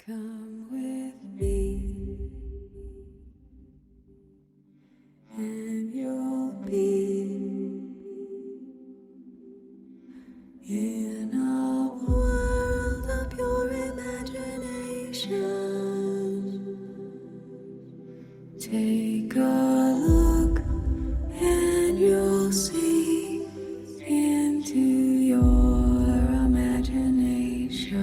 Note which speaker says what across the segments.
Speaker 1: Come with me, and you'll be in a world of pure imagination. Take a look, and you'll see into your imagination.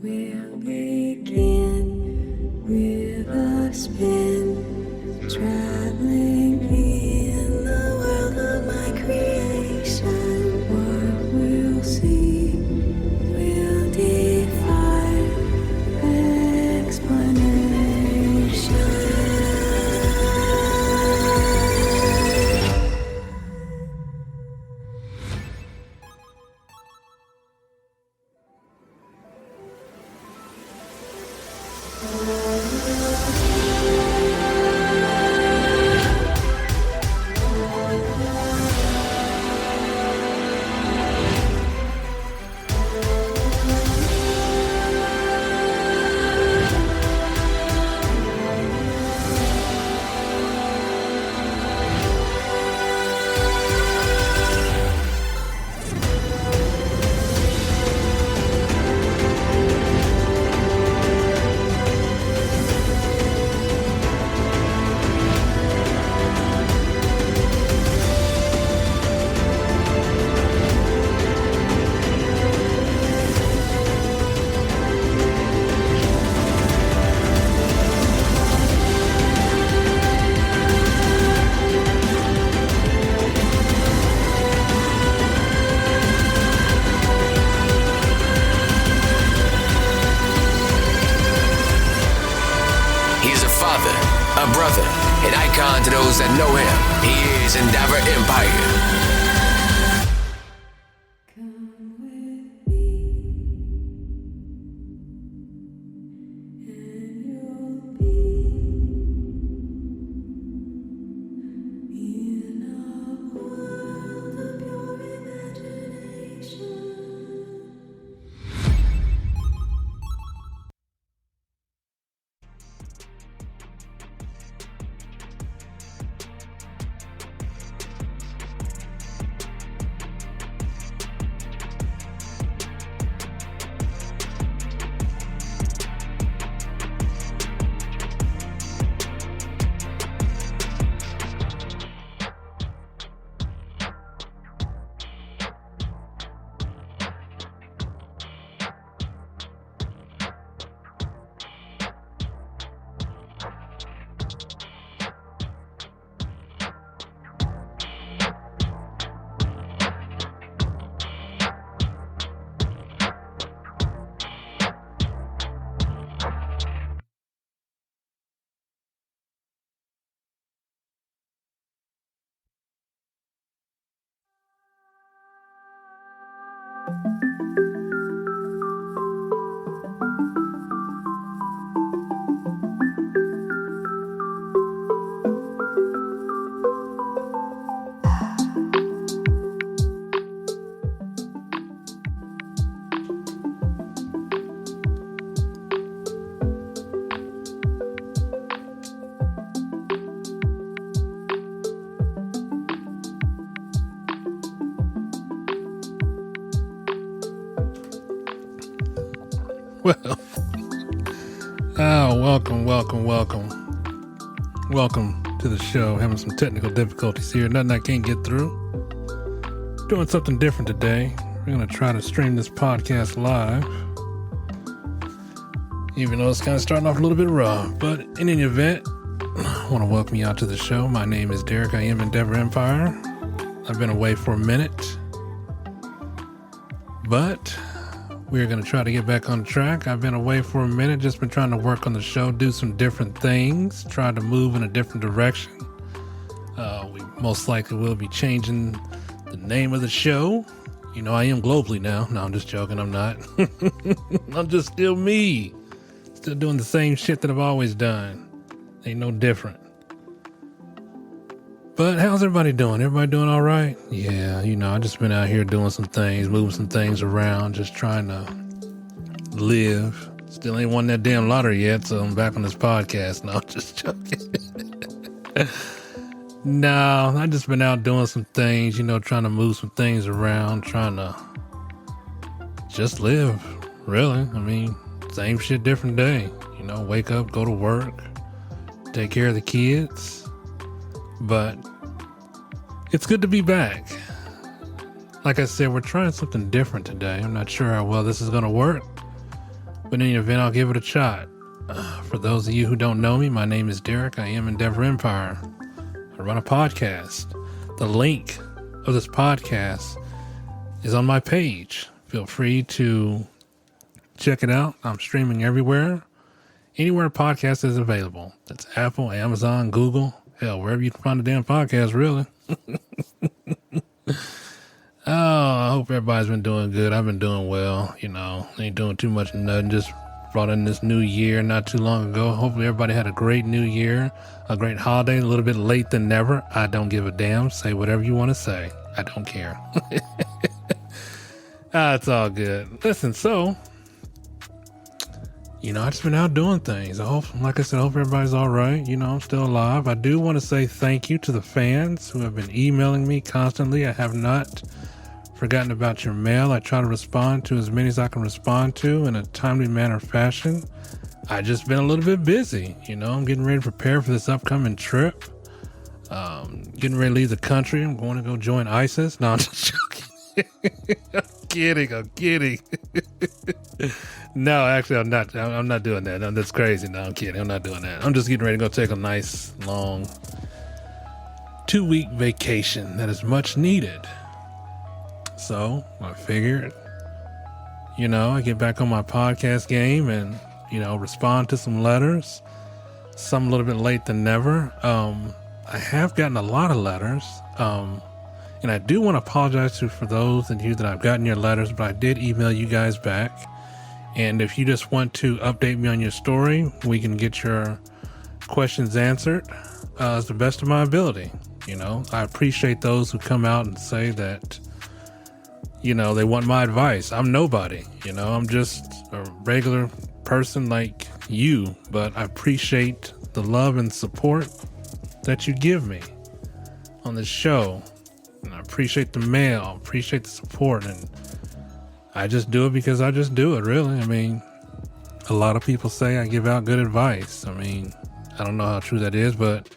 Speaker 1: We'll begin with a spin, traveling in the world of my creation. What we'll see will defy explanation.
Speaker 2: A brother, an icon to those that know him. He is Endeavor Empire.
Speaker 1: Come with me, and you'll be in a world of pure imagination.
Speaker 3: Well, welcome to the show. Having some technical difficulties here. Nothing I can't get through. Doing something different today. We're going to try to stream this podcast live. Even though it's kind of starting off a little bit raw. But in any event, I want to welcome you out to the show. My name is Derick. I am Endeavor Empire. I've been away for a minute. But we're going to try to get back on track. I've been away for a minute, just been trying to work on the show, do some different things, try to move in a different direction. We most likely will be changing the name of the show. You know, I am globally now. No, I'm just joking. I'm not. I'm just still me. Still doing the same shit that I've always done. Ain't no different. But how's everybody doing? Everybody doing all right? Yeah, you know, I just been out here doing some things, moving some things around, just trying to live, Still ain't won that damn lottery yet, so I'm back on this podcast. No, just joking. No, I just been out doing some things, trying to move some things around, trying to just live, really. I mean, same shit, different day. Wake up, go to work, take care of the kids. But it's good to be back. Like I said, we're trying something different today. I'm not sure how well this is going to work, but in any event, I'll give it a shot. For those of you who don't know me, my name is Derick. I am Endeavor Empire. I run a podcast. The link of this podcast is on my page. Feel free to check it out. I'm streaming everywhere. Anywhere a podcast is available. That's Apple, Amazon, Google. Hell, wherever you can find a damn podcast, really. Oh, I hope everybody's been doing good. I've been doing well. Ain't doing too much of nothing. Just brought in this new year not too long ago. Hopefully everybody had a great new year, a great holiday, a little bit late than never. I don't give a damn. Say whatever you want to say. I don't care. It's all good. Listen, so, I just been out doing things. I hope everybody's all right. I'm still alive. I do want to say thank you to the fans who have been emailing me constantly. I have not forgotten about your mail. I try to respond to as many as I can respond to in a timely manner fashion. I just been a little bit busy. I'm getting ready to prepare for this upcoming trip. Getting ready to leave the country. I'm going to go join ISIS. No, I'm just joking. I'm kidding. No, actually, I'm not. I'm not doing that. No, that's crazy. No, I'm kidding. I'm not doing that. I'm just getting ready to go take a nice, long 2-week vacation that is much needed. So I figured, I get back on my podcast game and, respond to some letters, some a little bit late than never. I have gotten a lot of letters. And I do want to apologize for those of you that I've gotten your letters, but I did email you guys back. And if you just want to update me on your story, we can get your questions answered as the best of my ability. I appreciate those who come out and say that, they want my advice. I'm nobody, I'm just a regular person like you, but I appreciate the love and support that you give me on this show. And I appreciate the mail, appreciate the support, and I just do it because I just do it, really. I mean, a lot of people say I give out good advice. I mean, I don't know how true that is, but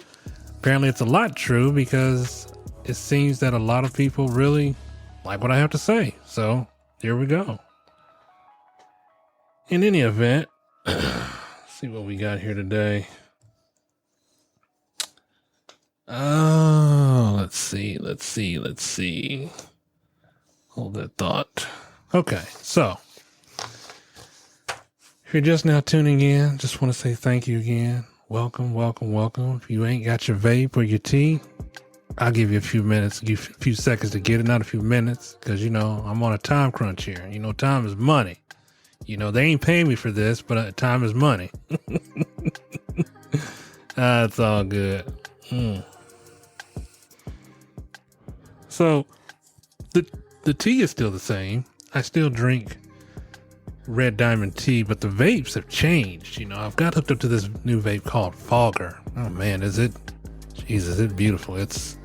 Speaker 3: apparently it's a lot true because it seems that a lot of people really like what I have to say. So here we go. In any event, see what we got here today. Oh, let's see. Hold that thought. Okay, so if you're just now tuning in, just want to say thank you again. Welcome. If you ain't got your vape or your tea, I'll give you a few minutes, a few seconds to get it, not a few minutes, because, I'm on a time crunch here. Time is money. They ain't paying me for this, but time is money. It's all good. So the tea is still the same. I still drink Red Diamond tea, but the vapes have changed. I've got hooked up to this new vape called Fogger. Oh man, Jesus, it's beautiful. It's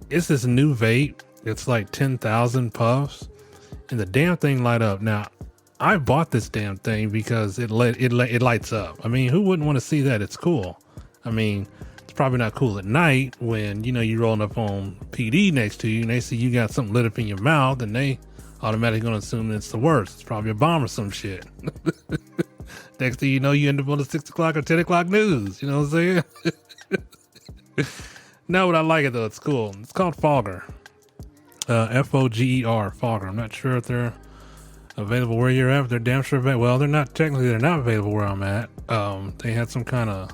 Speaker 3: this new vape. It's like 10,000 puffs and the damn thing light up. Now, I bought this damn thing because it lights up. I mean, who wouldn't want to see that? It's cool. I mean, it's probably not cool at night when, you're rolling up on PD next to you and they see you got something lit up in your mouth and they automatically going to assume it's the worst. It's probably a bomb or some shit. Next thing you know, you end up on the 6 o'clock or 10 o'clock news. You know what I'm saying? No, but I like it though. It's cool. It's called Fogger. Fogger. Fogger. I'm not sure if they're available where you're at, but they're damn sure available. Well, they're not available where I'm at. They had some kind of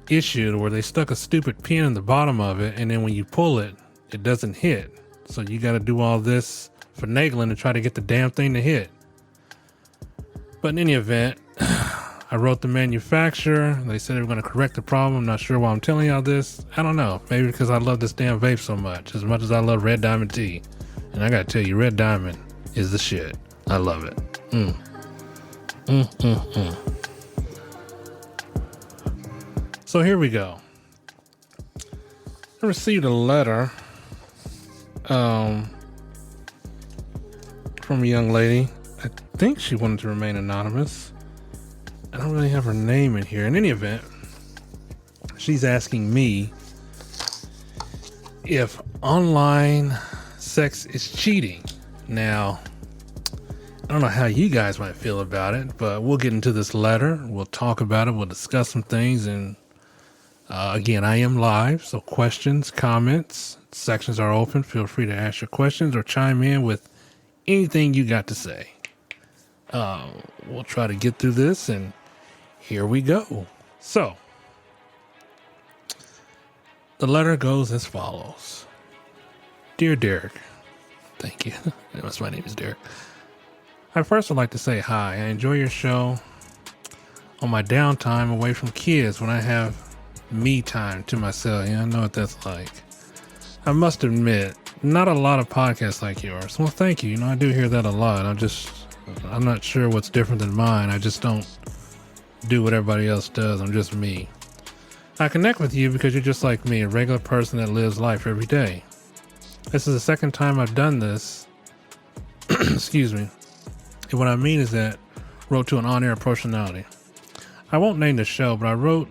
Speaker 3: issue where they stuck a stupid pin in the bottom of it, and then when you pull it, it doesn't hit. So you got to do all this finagling to try to get the damn thing to hit. But in any event, I wrote the manufacturer. They said they were going to correct the problem. I'm not sure why I'm telling y'all this. I don't know. Maybe because I love this damn vape so much as I love Red Diamond tea. And I got to tell you, Red Diamond is the shit. I love it. So here we go. I received a letter from a young lady. I think she wanted to remain anonymous. I don't really have her name in here. In any event, she's asking me if online sex is cheating. Now, I don't know how you guys might feel about it, but we'll get into this letter. We'll talk about it. We'll discuss some things. And again, I am live, so questions, comments, sections are open. Feel free to ask your questions or chime in with anything you got to say. We'll try to get through this, and here we go. So, the letter goes as follows. Dear Derick, thank you. My name is Derick. I first would like to say hi. I enjoy your show on my downtime away from kids when I have me time to myself. Yeah, I know what that's like. I must admit, not a lot of podcasts like yours. Well, thank you. I do hear that a lot. I'm not sure what's different than mine. I just don't do what everybody else does. I'm just me. I connect with you because you're just like me, a regular person that lives life every day. This is the second time I've done this. Excuse me. And what I mean is that wrote to an on-air personality. I won't name the show, but I wrote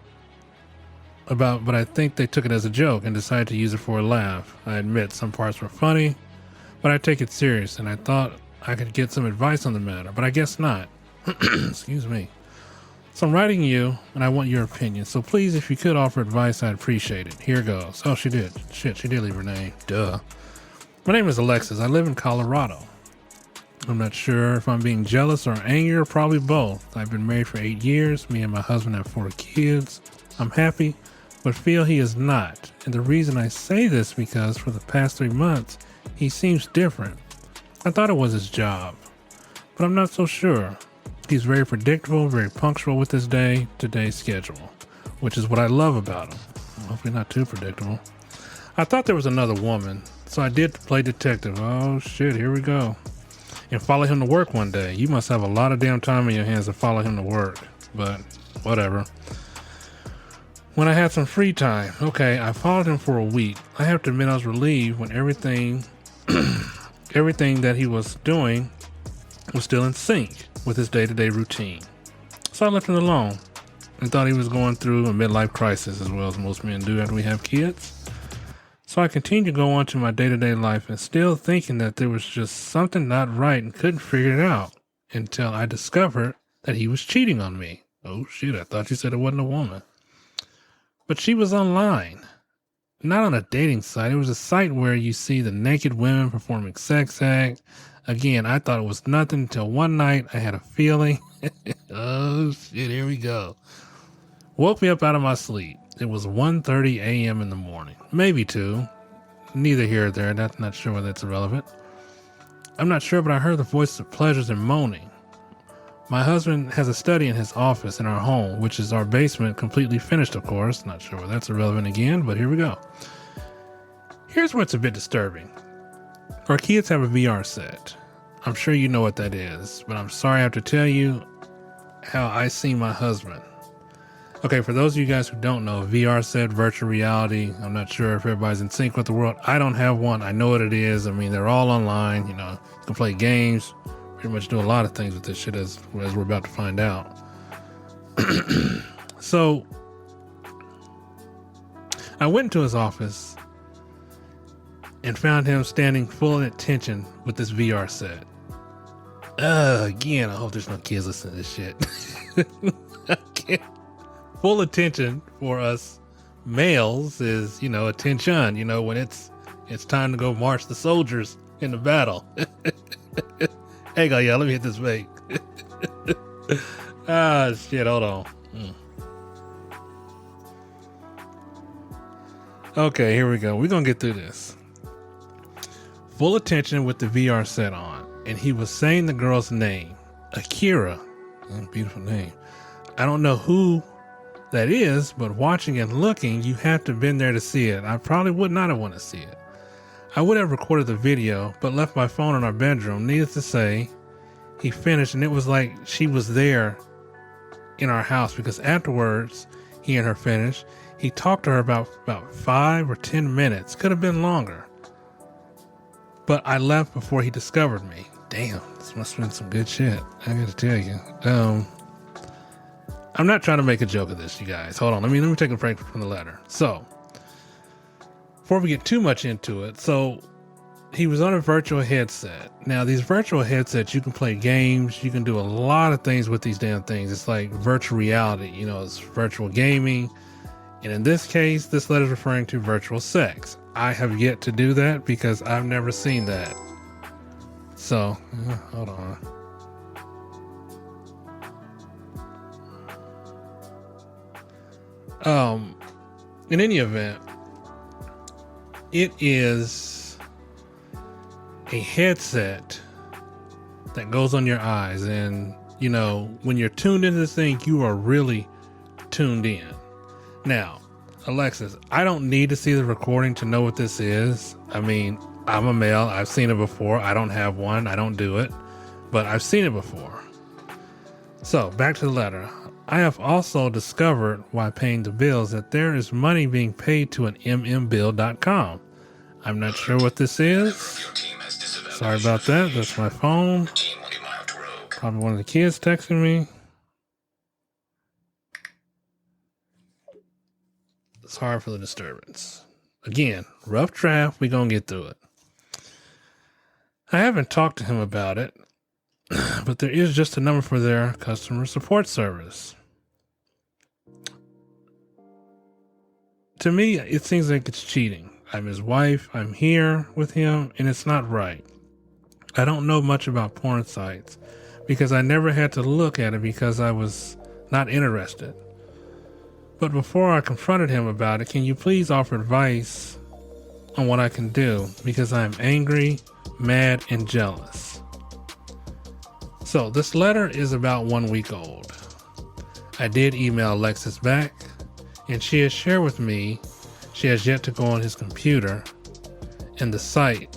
Speaker 3: about, but I think they took it as a joke and decided to use it for a laugh. I admit some parts were funny, but I take it serious, and I thought I could get some advice on the matter, but I guess not. Excuse me. So I'm writing you, and I want your opinion. So please, if you could offer advice, I'd appreciate it. Here goes. Oh, she did. Shit, she did leave her name. Duh. My name is Alexis. I live in Colorado. I'm not sure if I'm being jealous or angry or probably both. I've been married for 8 years. Me and my husband have 4 kids. I'm happy, but feel he is not. And the reason I say this because for the past 3 months, he seems different. I thought it was his job, but I'm not so sure. He's very predictable, very punctual with his day-to-day schedule, which is what I love about him. Hopefully not too predictable. I thought there was another woman, so I did play detective. Oh shit, here we go. And follow him to work one day. You must have a lot of damn time in your hands to follow him to work, but whatever. When I had some free time, okay, I followed him for a week. I have to admit I was relieved when everything that he was doing was still in sync with his day-to-day routine. So I left him alone and thought he was going through a midlife crisis as well as most men do after we have kids. So I continued to go on to my day-to-day life and still thinking that there was just something not right and couldn't figure it out until I discovered that he was cheating on me. Oh shit, I thought you said it wasn't a woman. But she was online, not on a dating site. It was a site where you see the naked women performing sex act. Again, I thought it was nothing until one night I had a feeling. Oh shit, here we go. Woke me up out of my sleep. It was 1:30 a.m. in the morning. Maybe 2. Neither here or there. That's not sure whether it's irrelevant. I'm not sure, but I heard the voices of pleasures and moaning. My husband has a study in his office in our home, which is our basement, completely finished, of course. Not sure whether that's irrelevant again, but here we go. Here's what's a bit disturbing. Our kids have a VR set. I'm sure you know what that is, but I'm sorry I have to tell you how I see my husband. Okay, for those of you guys who don't know, VR set, virtual reality, I'm not sure if everybody's in sync with the world. I don't have one. I know what it is. I mean, they're all online. You can play games, pretty much do a lot of things with this shit as we're about to find out. So, I went into his office and found him standing full at attention with this VR set. Again, I hope there's no kids listening to this shit. I can't. Full attention for us males is, attention, when it's time to go march the soldiers in the battle. Hang on, y'all, let me hit this vape. Shit, hold on. Okay, here we go. We're going to get through this. Full attention with the VR set on, and he was saying the girl's name, Akira. Beautiful name. I don't know who that is, but watching and looking, you have to have been there to see it. I probably would not have wanted to see it. I would have recorded the video, but left my phone in our bedroom. Needless to say, he finished, and it was like she was there in our house, because afterwards he and her finished. He talked to her about 5 or 10 minutes. Could have been longer. But I left before he discovered me. Damn, this must have been some good shit. I gotta tell you. I'm not trying to make a joke of this, you guys. Hold on. Let me take a break from the letter. So, before we get too much into it, so he was on a virtual headset. Now, these virtual headsets, you can play games. You can do a lot of things with these damn things. It's like virtual reality. You know, it's virtual gaming. And in this case, this letter is referring to virtual sex. I have yet to do that because I've never seen that. So, hold on. In any event, it is a headset that goes on your eyes. And, you know, when you're tuned into this thing, you are really tuned in. Now, Alexis, I don't need to see the recording to know what this is. I mean, I'm a male. I've seen it before. I don't have one. I don't do it, but I've seen it before. So back to the letter. I have also discovered while paying the bills that there is money being paid to an mmbill.com. I'm not sure what this is. Sorry about that. That's my phone. Probably one of the kids texting me. Sorry for the disturbance. Again, rough draft. We're going to get through it. I haven't talked to him about it, but there is just a number for their customer support service. To me, it seems like it's cheating. I'm his wife. I'm here with him, and it's not right. I don't know much about porn sites because I never had to look at it because I was not interested. But before I confronted him about it, can you please offer advice on what I can do? Because I'm angry, mad, and jealous. So this letter is about 1 week old. I did email Alexis back, and she has shared with me she has yet to go on his computer and the site.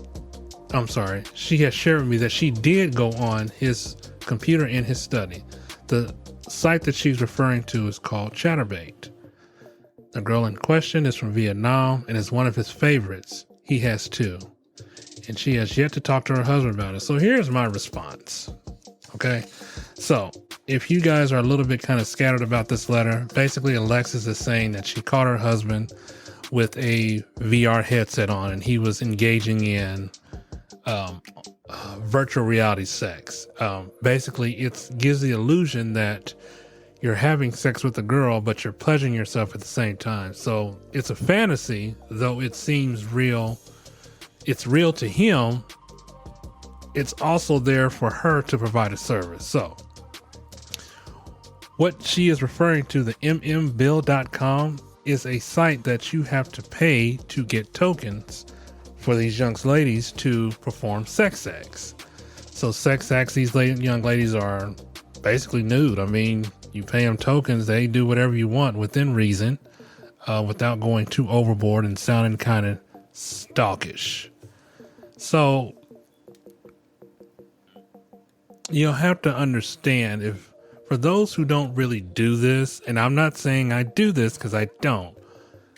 Speaker 3: I'm sorry. She has shared with me that she did go on his computer in his study. The site that she's referring to is called Chatterbait. The girl in question is from Vietnam and is one of his favorites. He has 2. And she has yet to talk to her husband about it. So here's my response. Okay. So if you guys are a little bit kind of scattered about this letter, basically Alexis is saying that she caught her husband with a VR headset on and he was engaging in virtual reality sex. Basically, it gives the illusion that you're having sex with a girl, but you're pleasuring yourself at the same time. So it's a fantasy, though it seems real. It's real to him. It's also there for her to provide a service. So what she is referring to, the mmbill.com, is a site that you have to pay to get tokens for these young ladies to perform sex acts. So sex acts, these young ladies are basically nude. I mean, you pay them tokens, they do whatever you want within reason, without going too overboard and sounding kind of stalkish. So you'll have to understand, if for those who don't really do this, and I'm not saying I do this because I don't,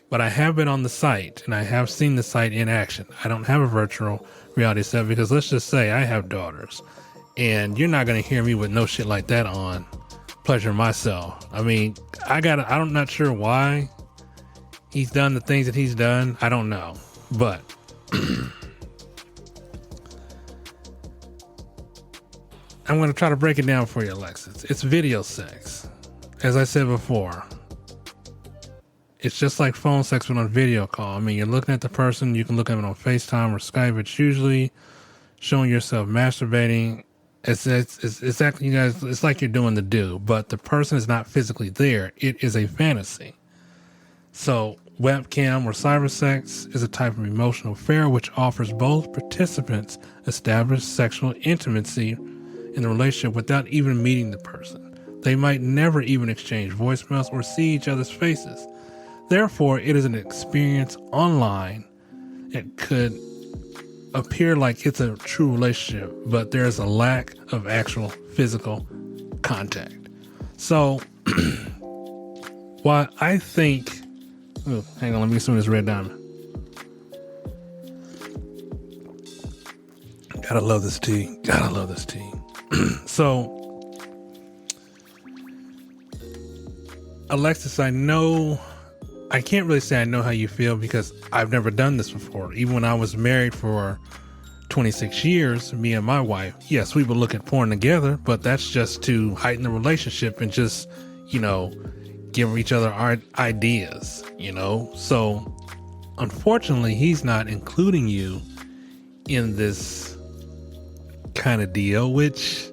Speaker 3: but I have been on the site and I have seen the site in action. I don't have a virtual reality set because let's just say I have daughters and you're not going to hear me with no shit like that on, pleasure myself. I mean, I'm not sure why he's done the things that he's done. I don't know, but I'm going to try to break it down for you, Alexis. It's video sex. As I said before, it's just like phone sex but on video call. I mean, you're looking at the person. You can look at them on FaceTime or Skype. It's usually showing yourself masturbating. It's exactly, you guys, it's like you're doing the do, but the person is not physically there. It is a fantasy. So webcam or cyber sex is a type of emotional affair which offers both participants established sexual intimacy in the relationship without even meeting the person. They might never even exchange voicemails or see each other's faces. Therefore, it is an experience online. It could appear like it's a true relationship, but there's a lack of actual physical contact. So while I think, oh, hang on, let me get some of this red diamond. Gotta love this tea. Gotta love this tea. So, Alexis, I can't really say I know how you feel because I've never done this before. Even when I was married for 26 years, me and my wife, yes, we would look at porn together, but that's just to heighten the relationship and just, give each other our ideas, So, unfortunately, he's not including you in this kind of deal, which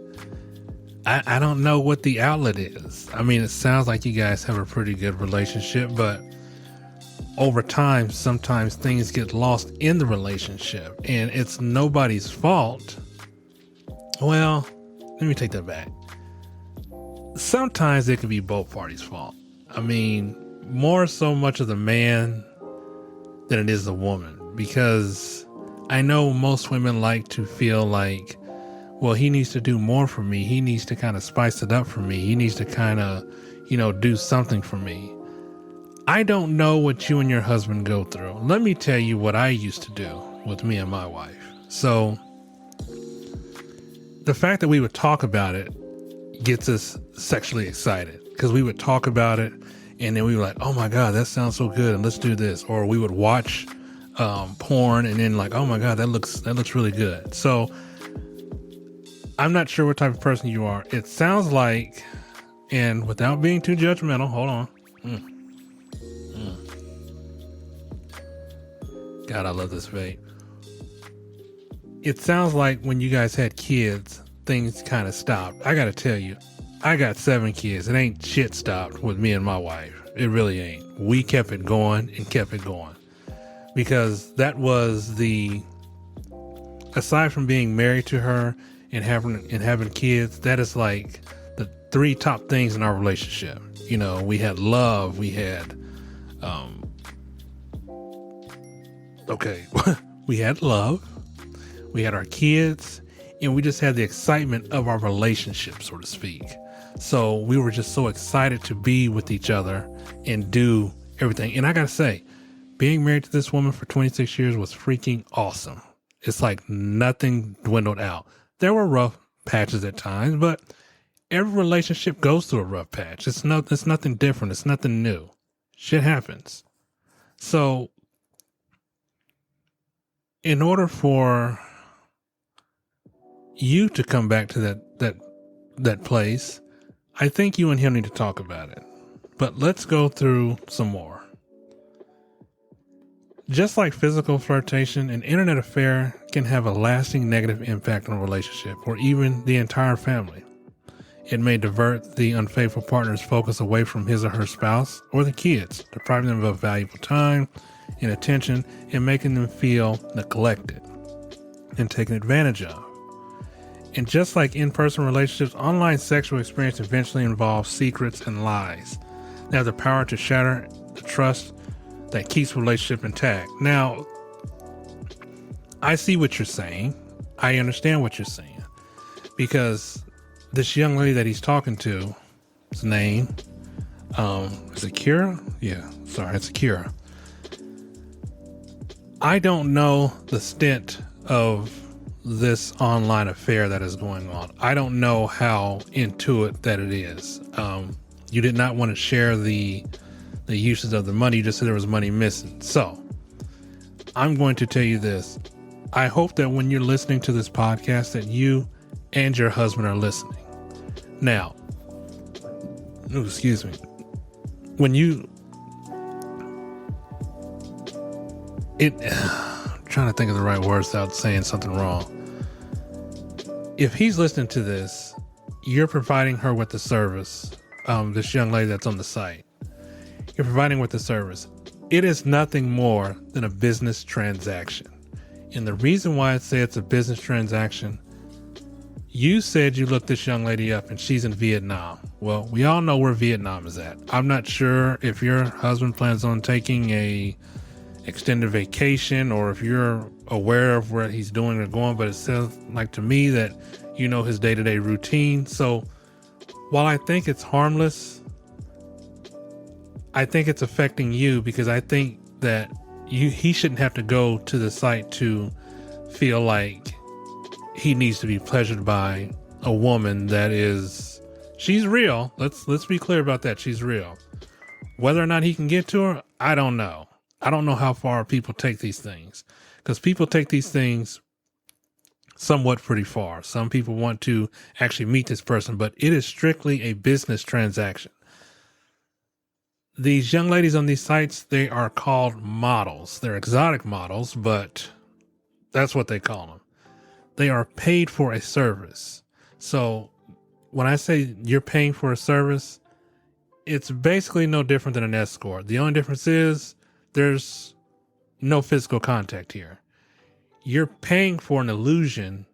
Speaker 3: I don't know what the outlet is. I mean, it sounds like you guys have a pretty good relationship, but over time, sometimes things get lost in the relationship and it's nobody's fault. Well, let me take that back. Sometimes it can be both parties' fault. I mean, more so much of the man than it is the woman, because I know most women like to feel like, well, he needs to do more for me. He needs to kind of spice it up for me. He needs to kind of, do something for me. I don't know what you and your husband go through. Let me tell you what I used to do with me and my wife. So the fact that we would talk about it gets us sexually excited, because we would talk about it and then we were like, oh my God, that sounds so good, and let's do this. Or we would watch porn and then like, oh my God, that looks really good. So I'm not sure what type of person you are. It sounds like, and without being too judgmental, hold on. God, I love this vape. It sounds like when you guys had kids, things kind of stopped. I got to tell you, I got 7 kids. It ain't shit stopped with me and my wife. It really ain't. We kept it going and kept it going, because that was aside from being married to her and having kids, that is like the 3 top things in our relationship. We had love, we had, we had love, we had our kids, and we just had the excitement of our relationship, so to speak. So we were just so excited to be with each other and do everything. And I gotta say, being married to this woman for 26 years was freaking awesome. It's like nothing dwindled out. There were rough patches at times, but every relationship goes through a rough patch. It's nothing different. It's nothing new. Shit happens. So in order for you to come back to that place, I think you and him need to talk about it. But let's go through some more. Just like physical flirtation, an internet affair can have a lasting negative impact on a relationship or even the entire family. It may divert the unfaithful partner's focus away from his or her spouse or the kids, depriving them of valuable time and attention and making them feel neglected and taken advantage of. And just like in-person relationships, online sexual experience eventually involves secrets and lies. They have the power to shatter the trust that keeps relationship intact. Now, I see what you're saying. I understand what you're saying, because this young lady that he's talking to, his name, is it Kira? Yeah, sorry, it's Kira. I don't know the stint of this online affair that is going on. I don't know how into it that it is. You did not want to share the uses of the money. You just said there was money missing. So I'm going to tell you this. I hope that when you're listening to this podcast that you and your husband are listening. Now, excuse me. I'm trying to think of the right words without saying something wrong. If he's listening to this, you're providing her with the service. This young lady that's on the site, you're providing with the service. It is nothing more than a business transaction. And the reason why I say it's a business transaction, you said you looked this young lady up and she's in Vietnam. Well, we all know where Vietnam is at. I'm not sure if your husband plans on taking a extended vacation or if you're aware of what he's doing or going, but it sounds like to me that you know his day-to-day routine. So while I think it's harmless, I think it's affecting you because I think that he shouldn't have to go to the site to feel like he needs to be pleasured by a woman that is, she's real. Let's be clear about that. She's real. Whether or not he can get to her, I don't know. I don't know how far people take these things, because people take these things somewhat pretty far. Some people want to actually meet this person, but it is strictly a business transaction. These young ladies on these sites, they are called models. They're exotic models, but that's what they call them. They are paid for a service. So when I say you're paying for a service, it's basically no different than an escort. The only difference is there's no physical contact here. You're paying for an illusion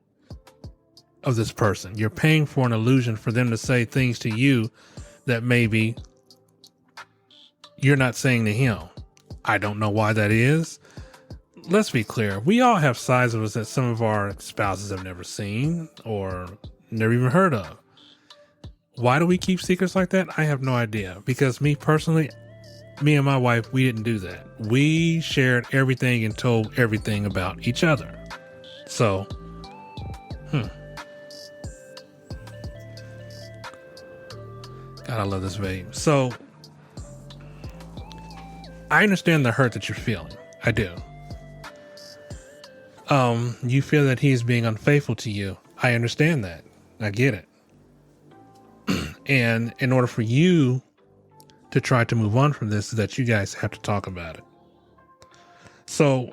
Speaker 3: of this person. You're paying for an illusion for them to say things to you that maybe you're not saying to him. I don't know why that is. Let's be clear. We all have sides of us that some of our spouses have never seen or never even heard of. Why do we keep secrets like that? I have no idea. Because me personally, me and my wife, we didn't do that. We shared everything and told everything about each other. So, God, I love this babe. So, I understand the hurt that you're feeling. I do. You feel that he's being unfaithful to you. I understand that. I get it. And in order for you to try to move on from this, is that you guys have to talk about it. So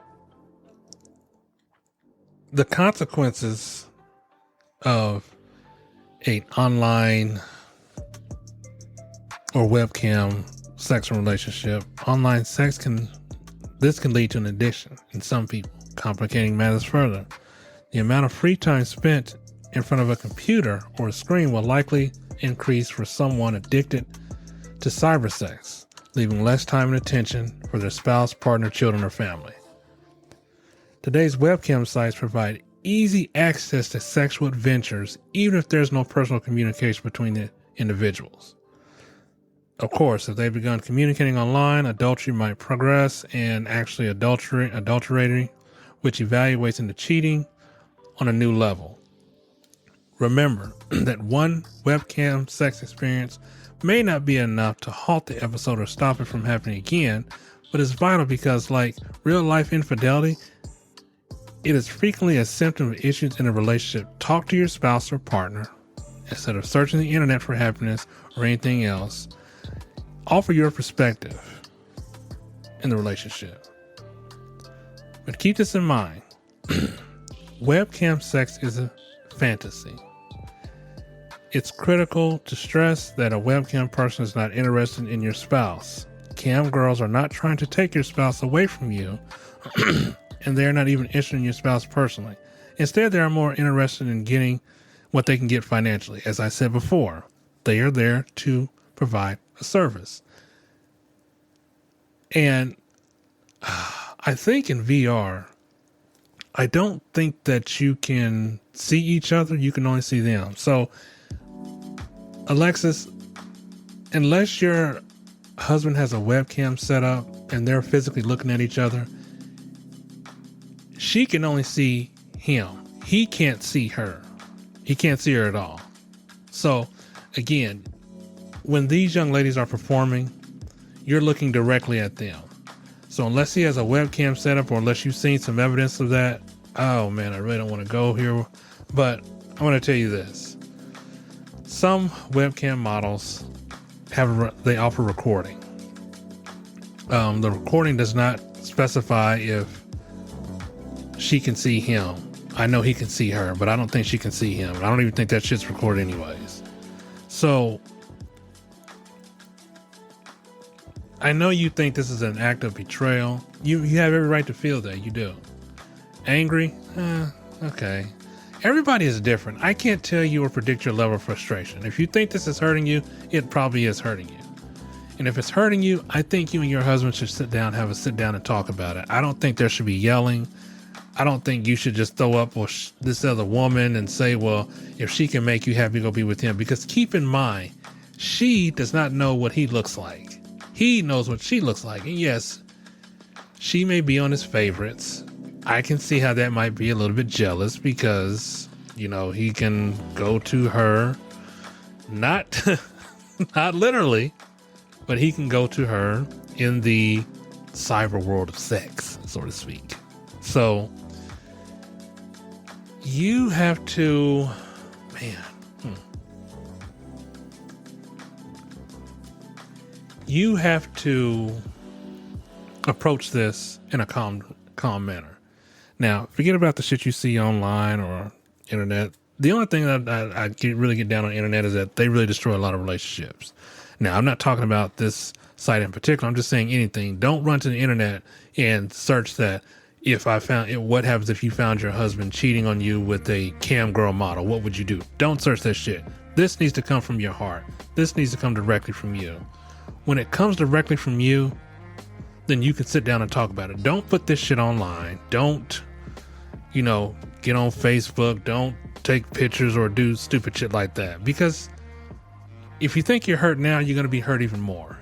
Speaker 3: the consequences of an online or webcam sexual relationship, online sex can lead to an addiction in some people, complicating matters further. The amount of free time spent in front of a computer or a screen will likely increase for someone addicted to cyber sex, leaving less time and attention for their spouse, partner, children, or family. Today's webcam sites provide easy access to sexual adventures, even if there's no personal communication between the individuals. Of course, if they've begun communicating online, adultery might progress and actually adulterating, which evaluates into cheating on a new level. Remember that one webcam sex experience may not be enough to halt the episode or stop it from happening again, but it's vital because, like real life infidelity, it is frequently a symptom of issues in a relationship. Talk to your spouse or partner instead of searching the internet for happiness or anything else. Offer your perspective in the relationship. But keep this in mind. Webcam sex is a fantasy. It's critical to stress that a webcam person is not interested in your spouse. Cam girls are not trying to take your spouse away from you, and they're not even interested in your spouse personally. Instead, they are more interested in getting what they can get financially. As I said before, they are there to provide a service. And I think in VR, I don't think that you can see each other. You can only see them. So, Alexis, unless your husband has a webcam set up and they're physically looking at each other, she can only see him. He can't see her. He can't see her at all. So, again, when these young ladies are performing, you're looking directly at them. So unless he has a webcam set up or unless you've seen some evidence of that, oh man, I really don't want to go here. But I want to tell you this. Some webcam models they offer recording. The recording does not specify if she can see him. I know he can see her, but I don't think she can see him. I don't even think that shit's recorded anyways. So I know you think this is an act of betrayal. You have every right to feel that. You do. Angry? Okay. Everybody is different. I can't tell you or predict your level of frustration. If you think this is hurting you, it probably is hurting you. And if it's hurting you, I think you and your husband should have a sit down and talk about it. I don't think there should be yelling. I don't think you should just throw up this other woman and say, well, if she can make you happy, go be with him. Because keep in mind, she does not know what he looks like. He knows what she looks like. And yes, she may be on his favorites. I can see how that might be a little bit jealous because, you know, he can go to her, not not literally, but he can go to her in the cyber world of sex, so to speak. So you have to, you have to approach this in a calm manner. Now, forget about the shit you see online or internet. The only thing that I really get down on the internet is that they really destroy a lot of relationships. Now, I'm not talking about this site in particular. I'm just saying anything. Don't run to the internet and search that. What happens if you found your husband cheating on you with a cam girl model? What would you do? Don't search that shit. This needs to come from your heart. This needs to come directly from you. When it comes directly from you, then you can sit down and talk about it. Don't put this shit online. Don't, get on Facebook. Don't take pictures or do stupid shit like that. Because if you think you're hurt now, you're going to be hurt even more.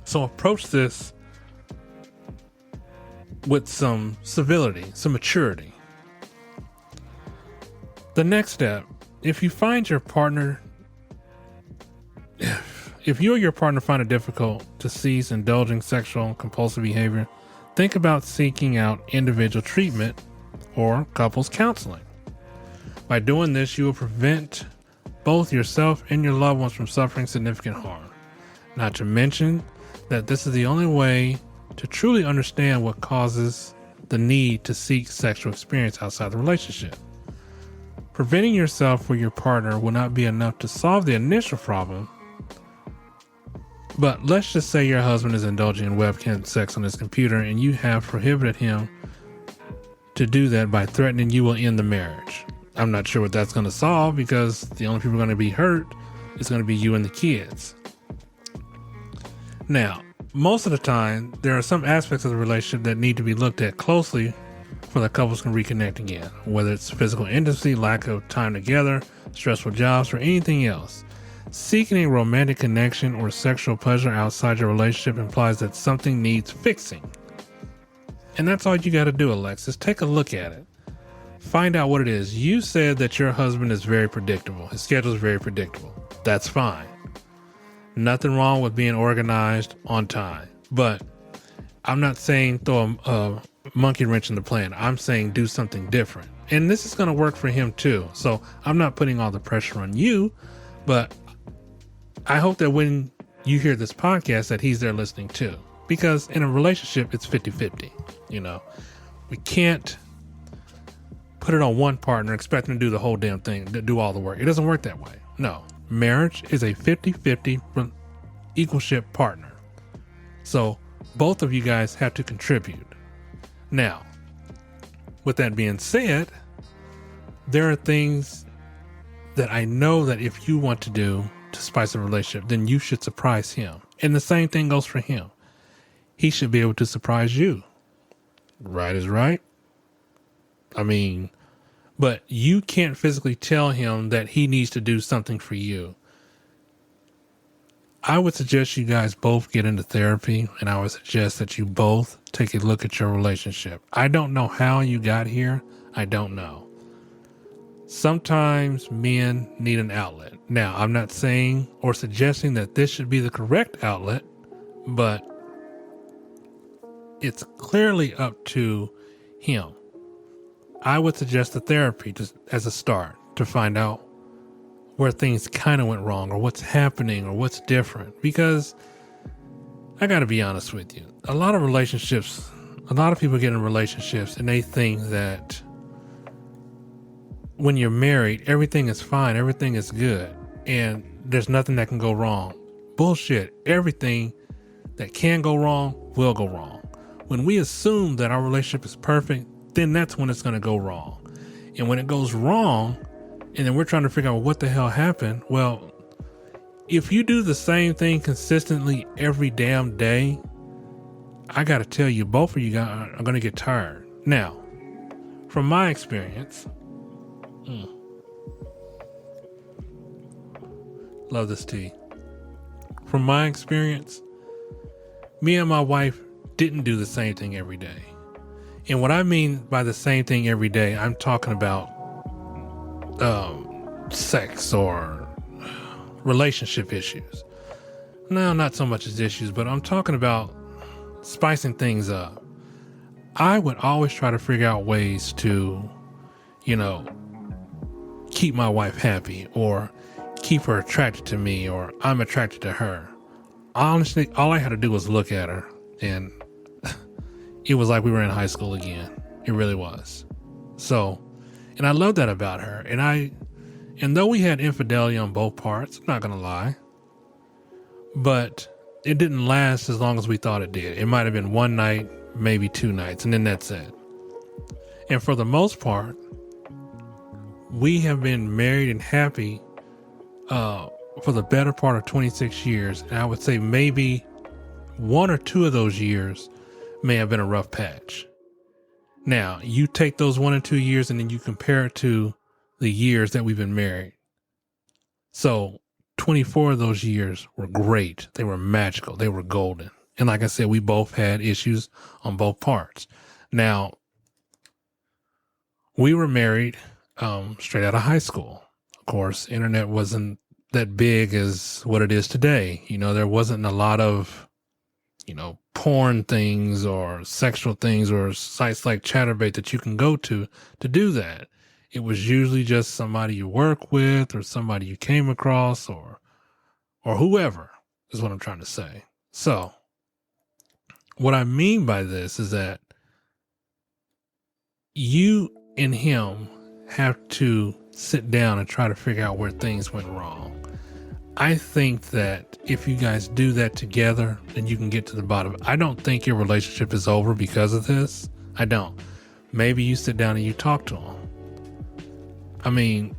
Speaker 3: So approach this with some civility, some maturity. The next step, if you or your partner find it difficult to cease indulging sexual and compulsive behavior, think about seeking out individual treatment or couples counseling. By doing this, you will prevent both yourself and your loved ones from suffering significant harm. Not to mention that this is the only way to truly understand what causes the need to seek sexual experience outside the relationship. Preventing yourself or your partner will not be enough to solve the initial problem. But let's just say your husband is indulging in webcam sex on his computer and you have prohibited him to do that by threatening you will end the marriage. I'm not sure what that's going to solve because the only people going to be hurt is going to be you and the kids. Now, most of the time, there are some aspects of the relationship that need to be looked at closely for the couples can reconnect again, whether it's physical intimacy, lack of time together, stressful jobs, or anything else. Seeking a romantic connection or sexual pleasure outside your relationship implies that something needs fixing. And that's all you got to do, Alexis. Take a look at it. Find out what it is. You said that your husband is very predictable. His schedule is very predictable. That's fine. Nothing wrong with being organized on time. But I'm not saying throw a monkey wrench in the plan. I'm saying do something different. And this is going to work for him too. So I'm not putting all the pressure on you, but I hope that when you hear this podcast that he's there listening too. Because in a relationship, it's 50-50. We can't put it on one partner, expect them to do the whole damn thing, to do all the work. It doesn't work that way. No. Marriage is a 50-50 equalship partner. So both of you guys have to contribute. Now, with that being said, there are things that I know that if you want to do to spice a relationship, then you should surprise him. And the same thing goes for him. He should be able to surprise you. Right is right. But you can't physically tell him that he needs to do something for you. I would suggest you guys both get into therapy, and I would suggest that you both take a look at your relationship. I don't know how you got here. I don't know. Sometimes men need an outlet. Now, I'm not saying or suggesting that this should be the correct outlet, but it's clearly up to him. I would suggest the therapy just as a start to find out where things kind of went wrong or what's happening or what's different. Because I got to be honest with you. A lot of people get in relationships and they think that when you're married, everything is fine, everything is good, and there's nothing that can go wrong. Bullshit. Everything that can go wrong will go wrong. When we assume that our relationship is perfect, then that's when it's going to go wrong. And when it goes wrong, and then we're trying to figure out what the hell happened, well, if you do the same thing consistently every damn day, I got to tell you, both of you guys are going to get tired. Now, from my experience, love this tea. From my experience, me and my wife didn't do the same thing every day. And what I mean by the same thing every day, I'm talking about sex or relationship issues. No, not so much as issues, but I'm talking about spicing things up. I would always try to figure out ways to, keep my wife happy or keep her attracted to me or I'm attracted to her. Honestly, all I had to do was look at her and it was like we were in high school again. It really was. So, and I love that about her. And though we had infidelity on both parts, I'm not going to lie, but it didn't last as long as we thought it did. It might have been one night, maybe 2 nights, and then that's it. And for the most part, we have been married and happy for the better part of 26 years. And I would say maybe 1 or 2 of those years may have been a rough patch. Now, you take those 1 and 2 years and then you compare it to the years that we've been married. So 24 of those years were great. They were magical. They were golden. And like I said, we both had issues on both parts. Now, we were married straight out of high school. Of course, internet wasn't that big as what it is today. There wasn't a lot of, porn things or sexual things or sites like Chatterbait that you can go to do that. It was usually just somebody you work with or somebody you came across or whoever is what I'm trying to say. So what I mean by this is that you and him have to sit down and try to figure out where things went wrong. I think that if you guys do that together, then you can get to the bottom. I don't think your relationship is over because of this. I don't. Maybe you sit down and you talk to him. I mean,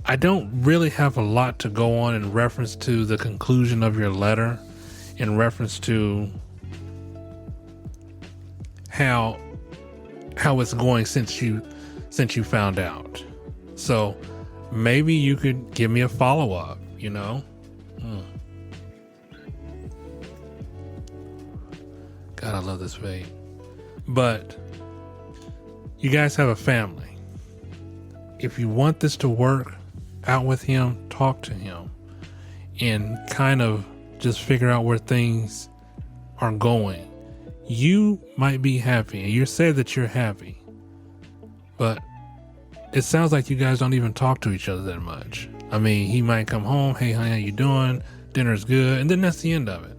Speaker 3: I don't really have a lot to go on in reference to the conclusion of your letter, in reference to how it's going since you found out. So maybe you could give me a follow-up, God, I love this vape. But you guys have a family. If you want this to work out with him, talk to him and kind of just figure out where things are going. You might be happy and you said that you're happy, but it sounds like you guys don't even talk to each other that much. I mean, he might come home, hey, honey, how you doing? Dinner's good. And then that's the end of it.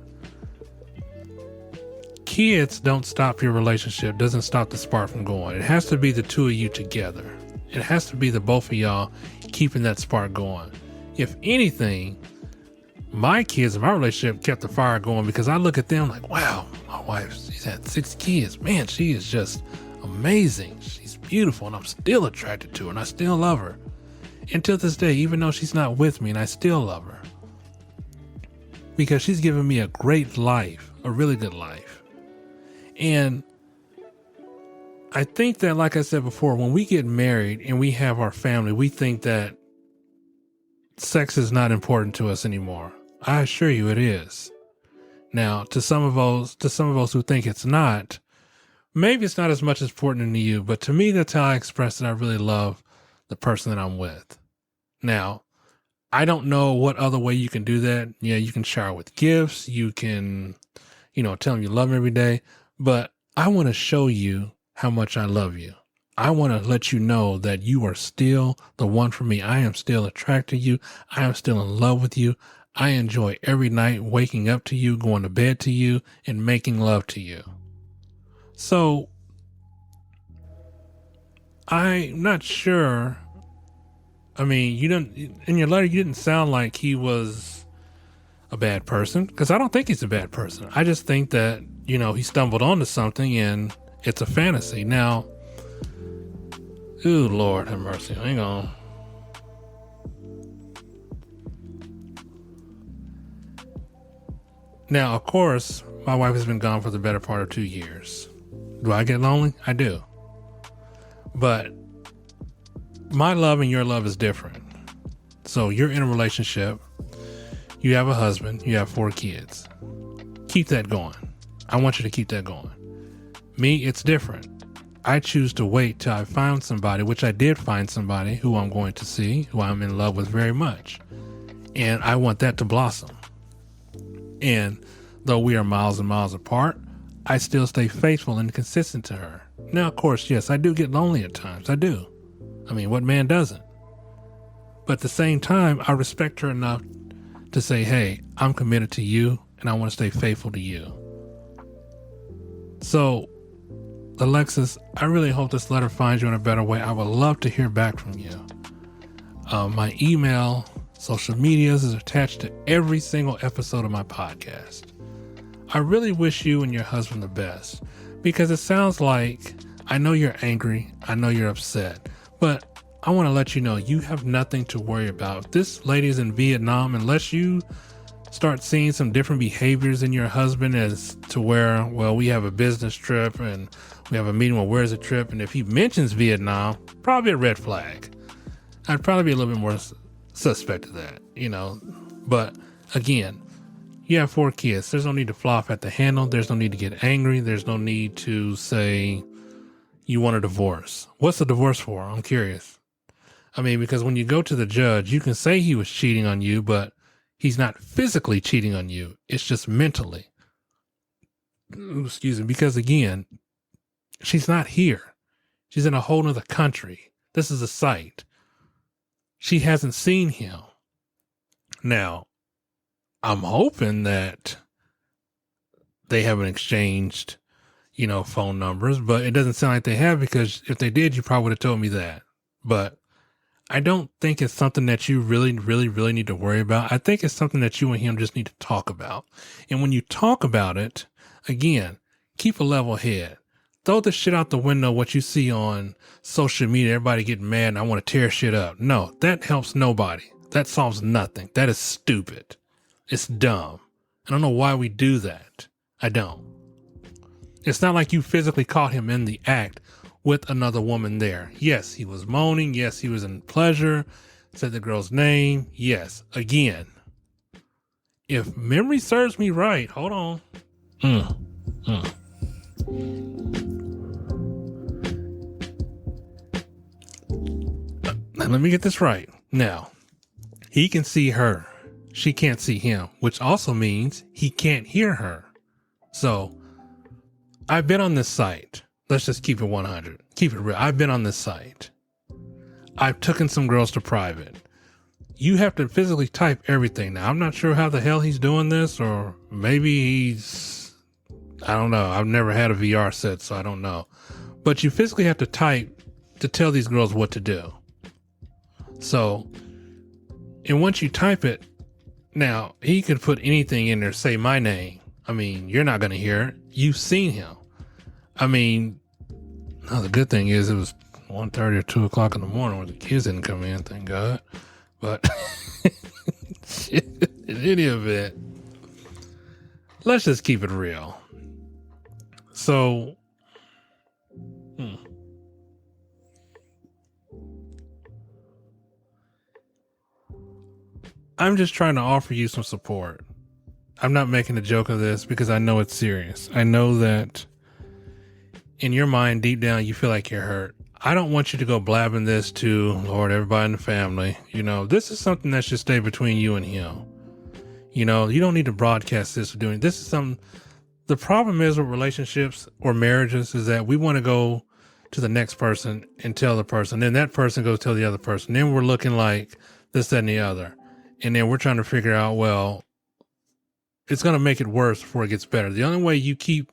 Speaker 3: Kids don't stop your relationship, doesn't stop the spark from going. It has to be the two of you together. It has to be the both of y'all keeping that spark going. If anything, my kids and my relationship kept the fire going because I look at them like, wow, my wife, she's had 6 kids. Man, she is just amazing. She's beautiful and I'm still attracted to her and I still love her. Until this day, even though she's not with me, and I still love her. Because she's given me a great life, a really good life. And I think that, like I said before, when we get married and we have our family, we think that sex is not important to us anymore. I assure you it is. Now, to some of us who think it's not, maybe it's not as much important to you, but to me, that's how I express that I really love the person that I'm with. Now, I don't know what other way you can do that. Yeah, you can shower with gifts. You can, tell them you love them every day. But I want to show you how much I love you. I want to let you know that you are still the one for me. I am still attracted to you. I am still in love with you. I enjoy every night waking up to you, going to bed to you, and making love to you. So I'm not sure. I mean, in your letter, you didn't sound like he was a bad person, because I don't think he's a bad person. I just think that, he stumbled onto something and it's a fantasy. Now, ooh, Lord have mercy. Hang on. Now, of course, my wife has been gone for the better part of 2 years. Do I get lonely? I do. But my love and your love is different. So you're in a relationship. You have a husband. You have 4 kids. Keep that going. I want you to keep that going. Me, it's different. I choose to wait till I found somebody, which I did find somebody who I'm going to see, who I'm in love with very much. And I want that to blossom. And though we are miles and miles apart, I still stay faithful and consistent to her. Now, of course, yes, I do get lonely at times. I do. I mean, what man doesn't? But at the same time, I respect her enough to say, hey, I'm committed to you and I want to stay faithful to you. So, Alexis, I really hope this letter finds you in a better way. I would love to hear back from you. My email, social medias is attached to every single episode of my podcast. I really wish you and your husband the best because it sounds like, I know you're angry, I know you're upset, but I want to let you know you have nothing to worry about. This lady's in Vietnam. Unless you start seeing some different behaviors in your husband as to where, well, we have a business trip and we have a meeting, well, where's the trip? And if he mentions Vietnam, probably a red flag. I'd probably be a little bit more suspect of that, but again, you have 4 kids. There's no need to fly off at the handle. There's no need to get angry. There's no need to say you want a divorce. What's the divorce for? I'm curious. I mean, because when you go to the judge, you can say he was cheating on you, but he's not physically cheating on you. It's just mentally. Excuse me. Because again, she's not here. She's in a whole nother country. This is a site. She hasn't seen him. Now, I'm hoping that they haven't exchanged, phone numbers, but it doesn't sound like they have, because if they did, you probably would have told me that. But I don't think it's something that you really, really, really need to worry about. I think it's something that you and him just need to talk about. And when you talk about it, again, keep a level head. Throw the shit out the window, what you see on social media, everybody getting mad and I want to tear shit up. No, that helps nobody. That solves nothing. That is stupid. It's dumb. I don't know why we do that. I don't. It's not like you physically caught him in the act with another woman there. Yes, he was moaning. Yes, he was in pleasure. Said the girl's name. Yes. Again, if memory serves me right, hold on. Now, let me get this right. Now, he can see her. She can't see him, which also means he can't hear her. So I've been on this site. Let's just keep it 100. Keep it real. I've been on this site. I've taken some girls to private. You have to physically type everything. Now, I'm not sure how the hell he's doing this, or maybe I don't know. I've never had a VR set, so I don't know. But you physically have to type to tell these girls what to do. So, and once you type it, now he could put anything in there, say my name. I mean, you're not going to hear it. You've seen him. I mean, no, the good thing is it was 1:30 or 2 o'clock in the morning when the kids didn't come in, thank God. But in any event, let's just keep it real. So, I'm just trying to offer you some support. I'm not making a joke of this because I know it's serious. I know that in your mind, deep down, you feel like you're hurt. I don't want you to go blabbing this to, Lord, everybody in the family. This is something that should stay between you and him. You don't need to broadcast this or doing this. Is something. The problem is with relationships or marriages is that we want to go to the next person and tell the person. Then that person goes tell the other person. Then we're looking like this, that, and the other. And then we're trying to figure out, well, it's going to make it worse before it gets better. The only way you keep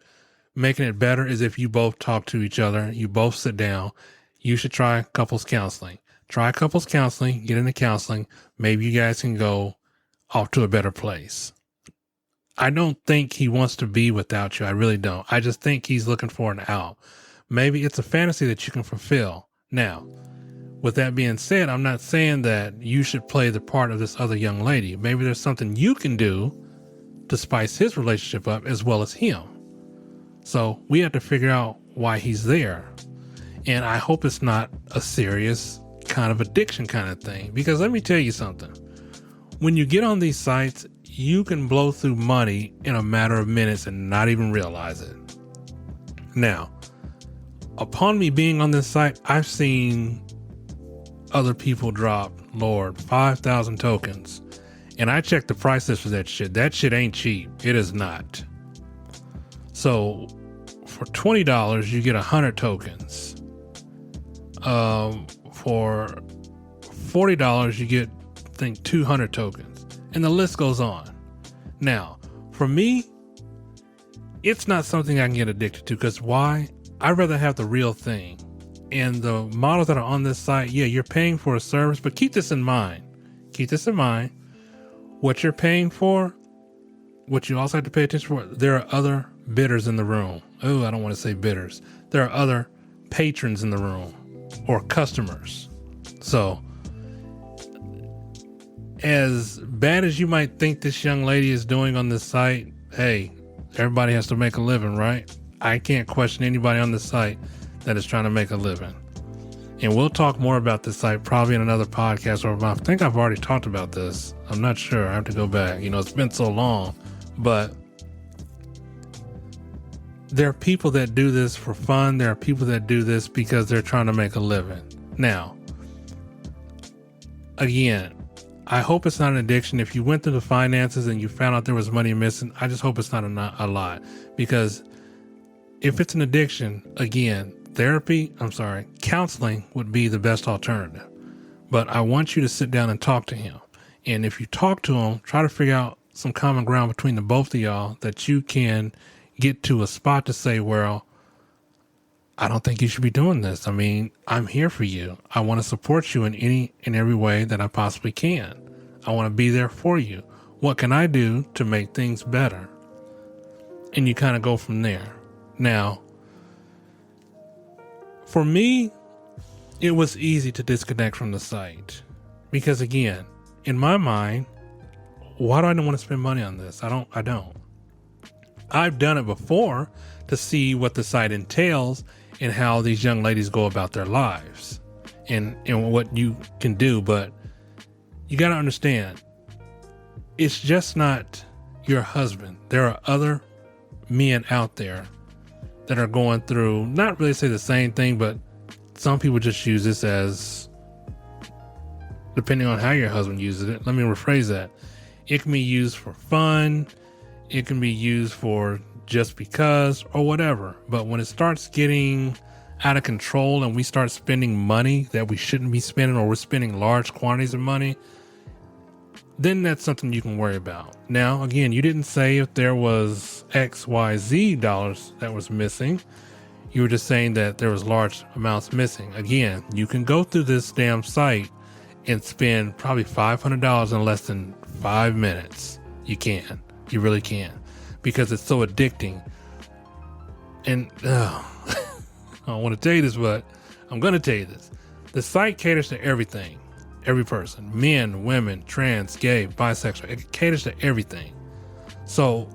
Speaker 3: making it better is if you both talk to each other. You both sit down. You should try couples counseling. Try couples counseling. Get into counseling. Maybe you guys can go off to a better place. I don't think he wants to be without you. I really don't. I just think he's looking for an out. Maybe it's a fantasy that you can fulfill. Now, with that being said, I'm not saying that you should play the part of this other young lady. Maybe there's something you can do to spice his relationship up as well as him. So we have to figure out why he's there. And I hope it's not a serious kind of addiction kind of thing, because let me tell you something. When you get on these sites, you can blow through money in a matter of minutes and not even realize it. Now, upon me being on this site, I've seen other people drop, Lord, 5,000 tokens. And I checked the price list for that shit. That shit ain't cheap. It is not. So for $20, you get 100 tokens. For $40, you get, I think, 200 tokens. And the list goes on. Now, for me, it's not something I can get addicted to, because why? I'd rather have the real thing. And the models that are on this site, yeah, you're paying for a service, but keep this in mind. Keep this in mind. What you're paying for, what you also have to pay attention for, there are other bidders in the room. Oh, I don't want to say bidders. There are other patrons in the room or customers. So, as bad as you might think this young lady is doing on this site, hey, everybody has to make a living, right? I can't question anybody on this site that is trying to make a living. And we'll talk more about this site probably in another podcast, or I think I've already talked about this. I'm not sure. I have to go back. It's been so long. But there are people that do this for fun. There are people that do this because they're trying to make a living. Now, again, I hope it's not an addiction. If you went through the finances and you found out there was money missing, I just hope it's not a lot. Because if it's an addiction, again, counseling would be the best alternative. But I want you to sit down and talk to him. And if you talk to him, try to figure out some common ground between the both of y'all that you can get to a spot to say, well, I don't think you should be doing this. I mean, I'm here for you. I want to support you in any and every way that I possibly can. I want to be there for you. What can I do to make things better? And you kind of go from there. Now, for me, it was easy to disconnect from the site because, again, in my mind, why do I want to spend money on this? I don't. I've done it before to see what the site entails and how these young ladies go about their lives and what you can do. But you got to understand, it's just not your husband. There are other men out there that are going through, not really say the same thing, but some people just use this as, depending on how your husband uses it. Let me rephrase that. It can be used for fun. It can be used for just because or whatever. But when it starts getting out of control and we start spending money that we shouldn't be spending, or we're spending large quantities of money, then that's something you can worry about. Now, again, you didn't say if there was XYZ dollars that was missing. You were just saying that there was large amounts missing. Again, you can go through this damn site and spend probably $500 in less than 5 minutes. You can. You really can. Because it's so addicting. And I don't want to tell you this, but I'm going to tell you this. The site caters to everything. Every person, men, women, trans, gay, bisexual, it caters to everything. So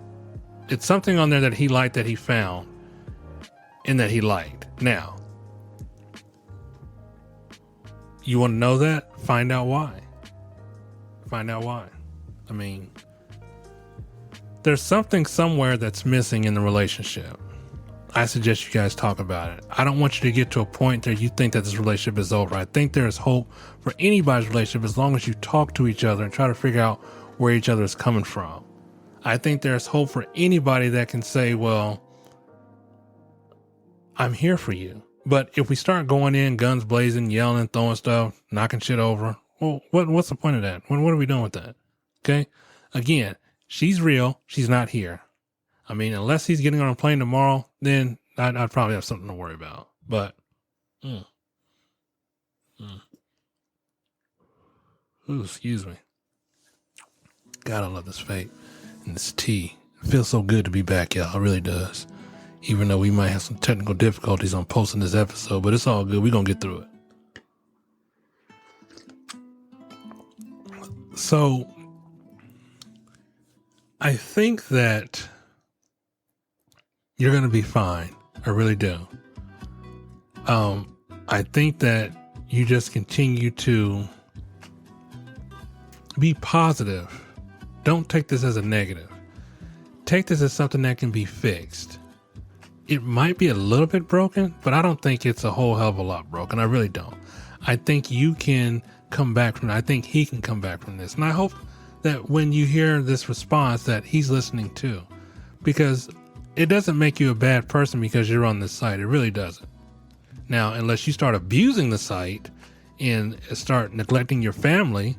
Speaker 3: it's something on there that he liked, that he found, and that he liked. Now, you want to know that? Find out why. Find out why. I mean, there's something somewhere that's missing in the relationship. I suggest you guys talk about it. I don't want you to get to a point that you think that this relationship is over. I think there is hope for anybody's relationship as long as you talk to each other and try to figure out where each other is coming from. I think there's hope for anybody that can say, well, I'm here for you. But if we start going in, guns blazing, yelling, throwing stuff, knocking shit over, well, what's the point of that? What are we doing with that? Okay? Again, she's real. She's not here. I mean, unless he's getting on a plane tomorrow, then I'd probably have something to worry about. But, ooh, excuse me. God, I love this vape and this tea. It feels so good to be back, y'all. It really does. Even though we might have some technical difficulties on posting this episode, but it's all good. We're going to get through it. So, I think that you're going to be fine. I really do. I think that you just continue to be positive. Don't take this as a negative. Take this as something that can be fixed. It might be a little bit broken, but I don't think it's a whole hell of a lot broken. I really don't. I think you can come back from it. I think he can come back from this. And I hope that when you hear this response that he's listening too, because it doesn't make you a bad person because you're on this site. It really doesn't. Now, unless you start abusing the site and start neglecting your family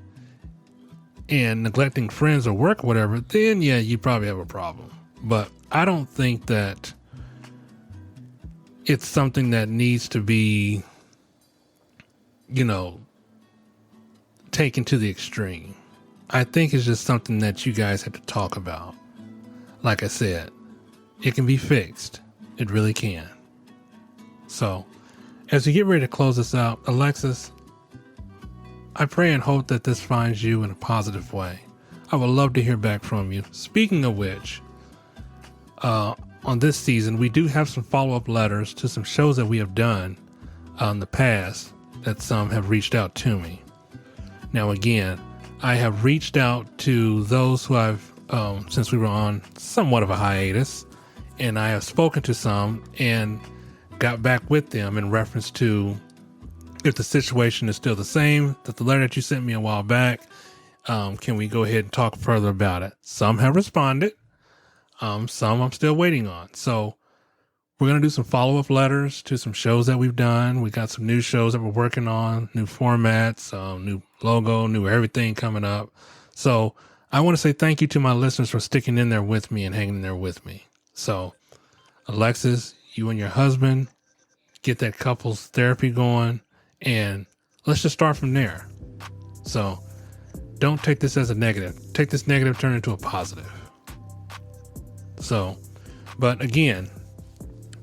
Speaker 3: and neglecting friends or work or whatever, then yeah, you probably have a problem. But I don't think that it's something that needs to be, taken to the extreme. I think it's just something that you guys have to talk about. Like I said, it can be fixed. It really can. So, as we get ready to close this out, Alexis, I pray and hope that this finds you in a positive way. I would love to hear back from you. Speaking of which, on this season, we do have some follow-up letters to some shows that we have done in the past that some have reached out to me. Now, again, I have reached out to those who I've, since we were on somewhat of a hiatus, and I have spoken to some and got back with them in reference to if the situation is still the same, that the letter that you sent me a while back, can we go ahead and talk further about it? Some have responded. Some I'm still waiting on. So we're going to do some follow-up letters to some shows that we've done. We got some new shows that we're working on, new formats, new logo, new everything coming up. So I want to say thank you to my listeners for sticking in there with me and hanging in there with me. So Alexis, you and your husband, get that couples therapy going, and let's just start from there. So don't take this as a negative. Take this negative, turn it into a positive. So, but again,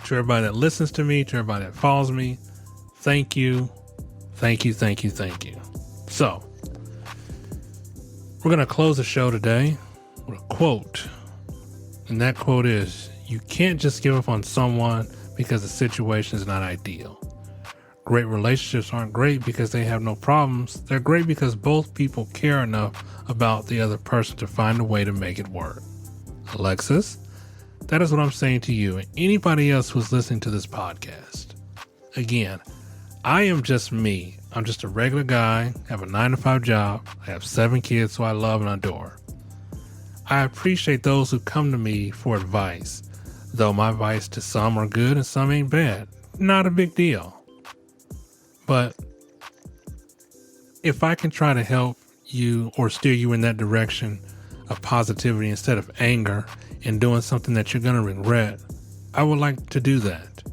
Speaker 3: to everybody that listens to me, to everybody that follows me, thank you. Thank you, thank you, thank you. So, we're going to close the show today with a quote. And that quote is, you can't just give up on someone because the situation is not ideal. Great relationships aren't great because they have no problems. They're great because both people care enough about the other person to find a way to make it work. Alexis, that is what I'm saying to you and anybody else who's listening to this podcast. Again, I am just me. I'm just a regular guy, have a 9-to-5 job. I have 7 kids who I love and adore. I appreciate those who come to me for advice, though my advice to some are good and some ain't bad. Not a big deal. But if I can try to help you or steer you in that direction of positivity instead of anger and doing something that you're going to regret, I would like to do that.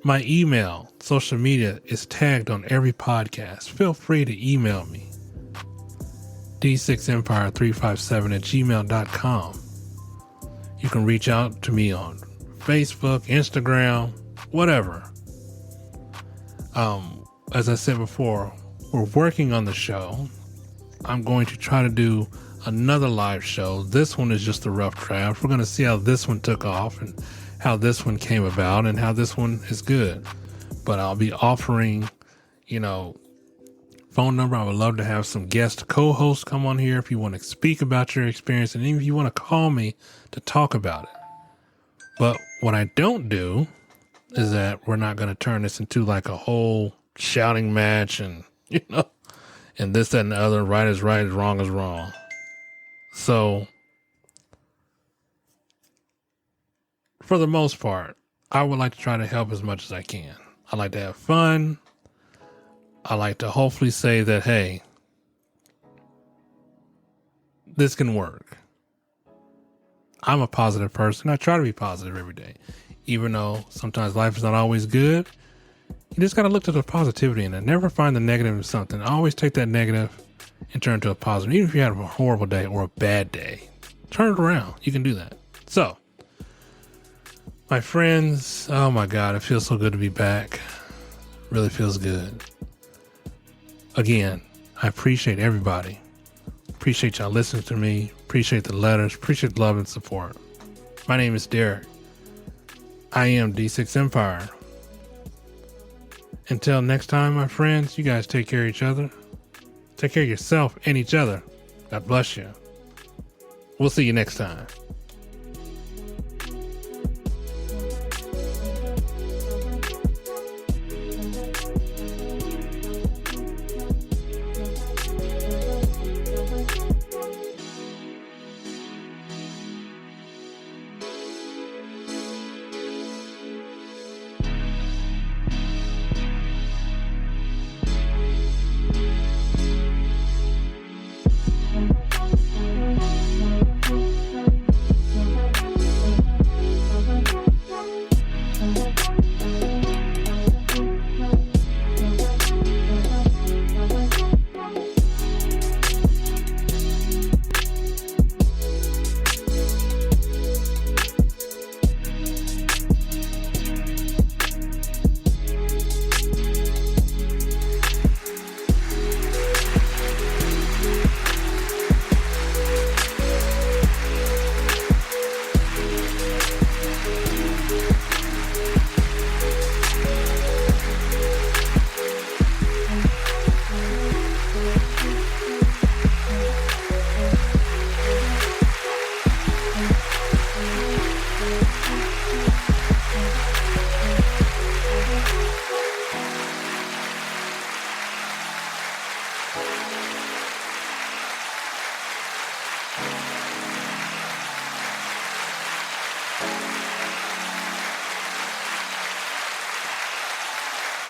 Speaker 3: My email, social media is tagged on every podcast. Feel free to email me. d6empire357@gmail.com. You can reach out to me on Facebook, Instagram, whatever. As I said before, we're working on the show. I'm going to try to do another live show. This one is just a rough draft. We're going to see how this one took off and how this one came about and how this one is good. But I'll be offering, phone number. I would love to have some guest co-hosts come on here if you want to speak about your experience and even if you want to call me to talk about it. But what I don't do is that we're not going to turn this into like a whole shouting match and, and this, that, and the other. Right is right, wrong is wrong. So, for the most part, I would like to try to help as much as I can. I like to have fun. I like to hopefully say that, hey, this can work. I'm a positive person. I try to be positive every day. Even though sometimes life is not always good, you just got to look to the positivity in it. Never find the negative in something. Always take that negative and turn it to a positive. Even if you have a horrible day or a bad day, turn it around. You can do that. So, my friends, oh my God, it feels so good to be back. Really feels good. Again, I appreciate everybody. Appreciate y'all listening to me. Appreciate the letters. Appreciate the love and support. My name is Derick. I am D6 Empire. Until next time, my friends, you guys take care of each other. Take care of yourself and each other. God bless you. We'll see you next time.